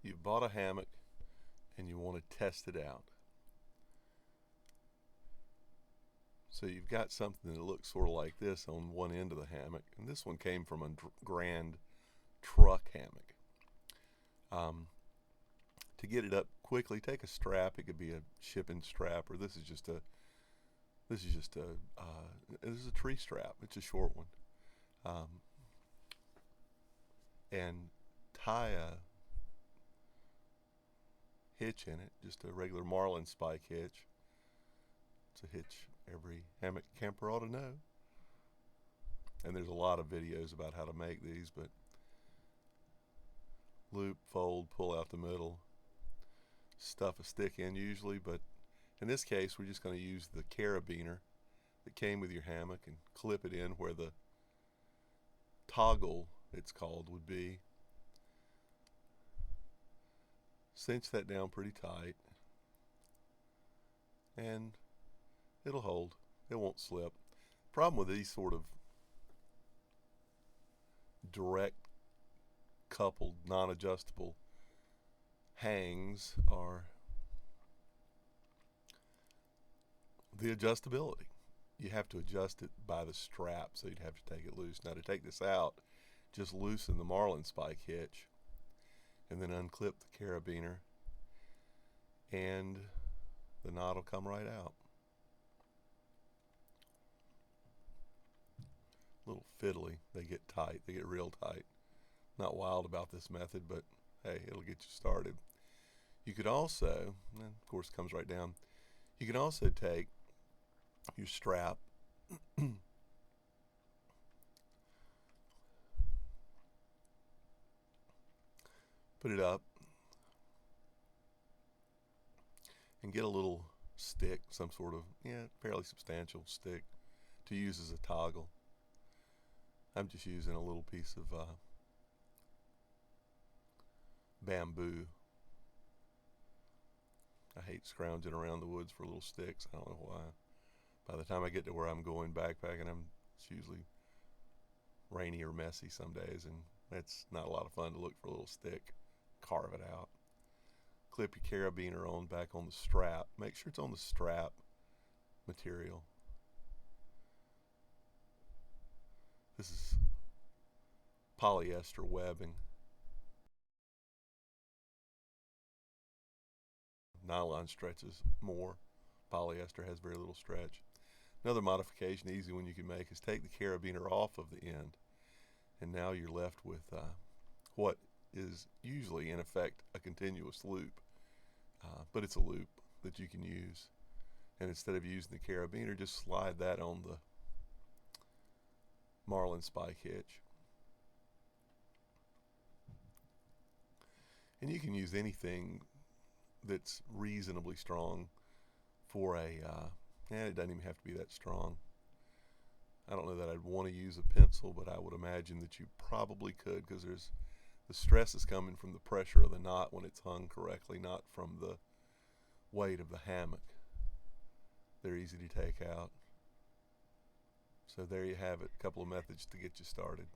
You've bought a hammock and you want to test it out. So you've got something that looks sort of like this on one end of the hammock, and this one came from a Grand truck hammock. To get it up quickly, take a strap. It could be a shipping strap, or this is a tree strap. It's a short one, and tie a hitch in it, just a regular marlin spike hitch. It's a hitch every hammock camper ought to know. And there's a lot of videos about how to make these, but loop, fold, pull out the middle, stuff a stick in usually, but in this case we're just going to use the carabiner that came with your hammock and clip it in where the toggle, it's called, would be. Cinch that down pretty tight and it'll hold. It won't slip. Problem with these sort of direct coupled non-adjustable hangs are the adjustability. You have to adjust it by the strap, so you'd have to take it loose. Now to take this out, just loosen the marlin spike hitch and then unclip the carabiner and the knot will come right out. A little fiddly. They get tight. They get real tight. Not wild about this method, but hey, it'll get you started. You could also, and of course it comes right down, you can also take your strap put it up and get a little stick, some sort of fairly substantial stick to use as a toggle. I'm just using a little piece of bamboo. I hate scrounging around the woods for little sticks. I don't know why. By the time I get to where I'm going backpacking, it's usually rainy or messy some days, and it's not a lot of fun to look for a little stick, carve it out. Clip your carabiner on back on the strap. Make sure it's on the strap material. This is polyester webbing. Nylon stretches more. Polyester has very little stretch. Another modification, easy one you can make, is take the carabiner off of the end, and now you're left with what is usually in effect a continuous loop, but it's a loop that you can use. And instead of using the carabiner, just slide that on the marlin spike hitch. And you can use anything that's reasonably strong for it doesn't even have to be that strong. I don't know that I'd want to use a pencil, but I would imagine that you probably could, because the stress is coming from the pressure of the knot when it's hung correctly, not from the weight of the hammock. They're easy to take out. So there you have it, a couple of methods to get you started.